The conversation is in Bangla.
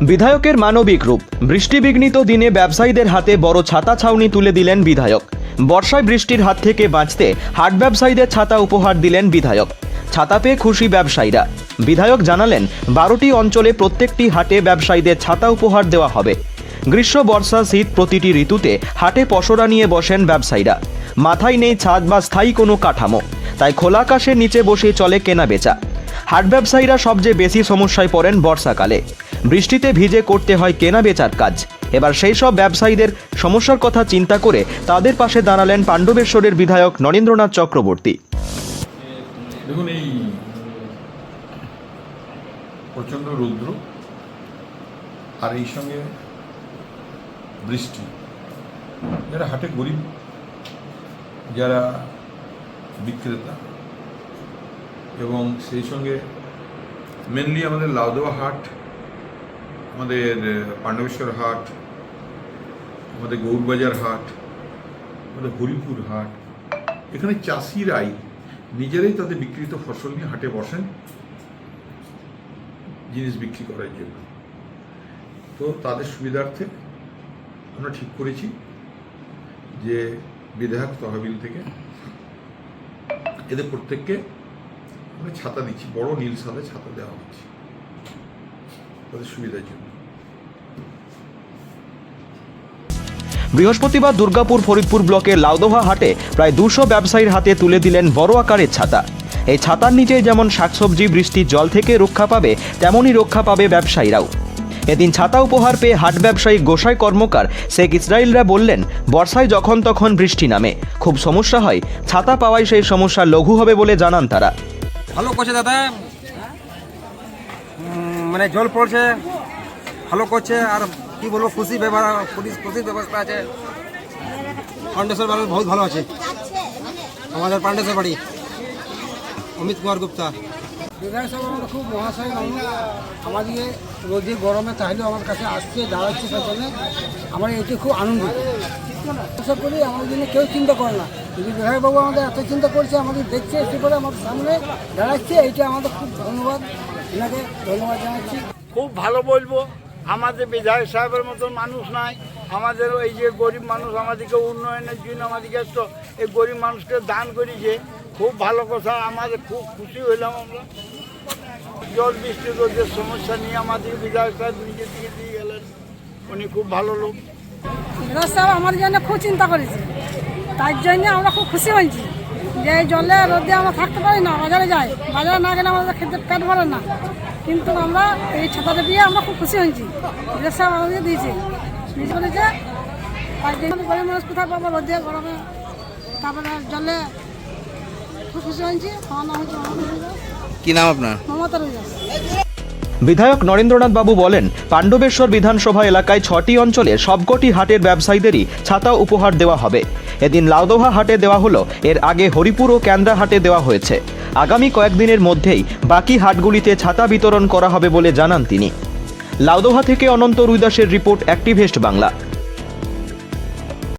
বিধায়কের মানবিক রূপ। বৃষ্টিবিঘ্নিত দিনে ব্যবসায়ীদের হাতে বড় ছাতা ছাউনি তুলে দিলেন বিধায়ক। বর্ষায় বৃষ্টির হাত থেকে বাঁচতে হাট ব্যবসায়ীদের ছাতা উপহার দিলেন বিধায়ক। ছাতা পেয়ে খুশি ব্যবসায়ীরা। বিধায়ক জানালেন 12টি অঞ্চলে প্রত্যেকটি হাটে ব্যবসায়ীদের ছাতা উপহার দেওয়া হবে। গ্রীষ্ম, বর্ষা, শীত প্রতিটি ঋতুতে হাটে পসরা নিয়ে বসেন ব্যবসায়ীরা। মাথায় নেই ছাদ বা স্থায়ী কোনো কাঠামো, তাই খোলা আকাশের নিচে বসে চলে কেনা বেচা। হাট ব্যবসায়ীরা সবচেয়ে বেশি সমস্যায় পড়েন বর্ষাকালে। বৃষ্টিতে ভিজে করতে হয় কেনা বেচার কাজ। এবার সেই সব ব্যবসায়ীদের সমস্যার কথা চিন্তা করে তাদের পাশে দাঁড়ালেন পাণ্ডবেশ্বরের বিধায়ক নরেন্দ্রনাথ চক্রবর্তী। দেখুন, এই প্রচণ্ড রৌদ্র আর এই সঙ্গে বৃষ্টি, যারা হাটে গরিব, যারা বিক্রেতা, এবং সেই সঙ্গে মেনলি আমাদের লাউদোয়া হাট, আমাদের পাণ্ডবেশ্বর হাট, আমাদের গৌরবাজার হাট, আমাদের হরিপুর হাট, এখানে চাষিরাই নিজেরাই তাদের বিক্রিত ফসল নিয়ে হাটে বসেন জিনিস বিক্রি করার জন্য। তো তাদের সুবিধার্থে আমরা ঠিক করেছি যে বিধায়ক তহবিল থেকে এদের প্রত্যেককে আমরা ছাতা দিচ্ছি, বড় নীল সাদা ছাতা দেওয়া হচ্ছে তাদের সুবিধার জন্য। বৃহস্পতিবার দুর্গাপুর ফরিদপুর ব্লকের লাউদোহা হাটে প্রায় 200 ব্যবসায়ীর হাতে তুলে দিলেন বড় আকারের ছাতা। এই ছাতার নিচে যেমন শাকসবজি বৃষ্টির জল থেকে রক্ষা পাবে, তেমনই রক্ষা পাবে ব্যবসায়ীরাও। এদিন ছাতা উপহার পেয়ে হাট ব্যবসায়ী গোসাই কর্মকার শেখ ইসরাইলরা বললেন, বর্ষায় যখন তখন বৃষ্টি নামে, খুব সমস্যা হয়। ছাতা পাওয়ায় সেই সমস্যা লঘু হবে বলে জানান তারা। ভালো করছে দাদা, মানে জল পড়ছে, ভালো করছে। আর কি বলবো, খুশির ব্যবস্থা আছে। পাণ্ডেশ্বর বাড়ি বহুত ভালো আছে, আমাদের পাণ্ডেশ্বর বাড়ি। অমিত কুমার গুপ্তা। বিধায়ক সাহেব আমাদের খুব মহাশয় মানুষ, আমাদেরকে রোদে গরমে চাইলেও আমার কাছে আসছে, দাঁড়াচ্ছে, তার জন্য আমার এটি খুব আনন্দ। আশা করি আমাদের জন্য কেউ চিন্তা করে না, কিন্তু বিধায়কবাবু আমাদের এত চিন্তা করছে, আমাদের দেখছে, এসে করে আমাদের সামনে দাঁড়াচ্ছে, এইটা আমাদের খুব ধন্যবাদ, এনাকে ধন্যবাদ জানাচ্ছি। খুব ভালো বলবো। আমাদের বিধায়ক সাহেবের মতন মানুষ নাই। আমাদের এই যে গরিব মানুষ, আমাদেরকে উন্নয়নের জন্য আমাদেরকে তো এই গরিব মানুষকে দান করেছে, খুব ভালো কথা। আমাদের খুব খুশি হইলাম আমরা। জল বৃষ্টি রোদের সমস্যা নিয়ে আমাদের বিধায়ক সাহেব নিজের দিকে দিয়ে গেলেন, উনি খুব ভালো লোক। বিধায়ক সাহেব আমাদের জন্য খুব চিন্তা করেছে, তার জন্য আমরা খুব খুশি হয়েছি যে এই জলে রোদে আমরা থাকতে পারি না, বাজারে যাই, বাজারে না গেলে আমাদের খেতে পেট ভরে না, কিন্তু আমরা এই ছাতাটা দিয়ে আমরা খুব খুশি হয়েছি। বিধায়ক সাহেব আমাদের দিয়েছে, নিজে বলেছে, তার জন্য গরিব মানুষ কোথায় পাবো রোদে গরমে, তারপরে জলে খুব খুশি হয়েছি। আমার নাম হচ্ছে কি নাম আপনার? মমতা রুইদাস। বিধায়ক নরেন্দ্রনাথ বাবু বলেন, পাণ্ডবেশ্বর বিধানসভা এলাকায় 6টি অঞ্চলে সবকটি হাটের ব্যবসায়ীদেরই ছাতা উপহার দেওয়া হবে। এদিন লাউদোহা হাটে দেওয়া হলো, এর আগে হরিপুর ও ক্যান্দ্রা হাটে দেওয়া হয়েছে। আগামী কয়েকদিনের মধ্যেই বাকি হাটগুলিতে ছাতা বিতরণ করা হবে বলে জানান তিনি। লাউদোহা থেকে অনন্ত রুইদাসের রিপোর্ট, অ্যাক্টিভেস্ট বাংলা।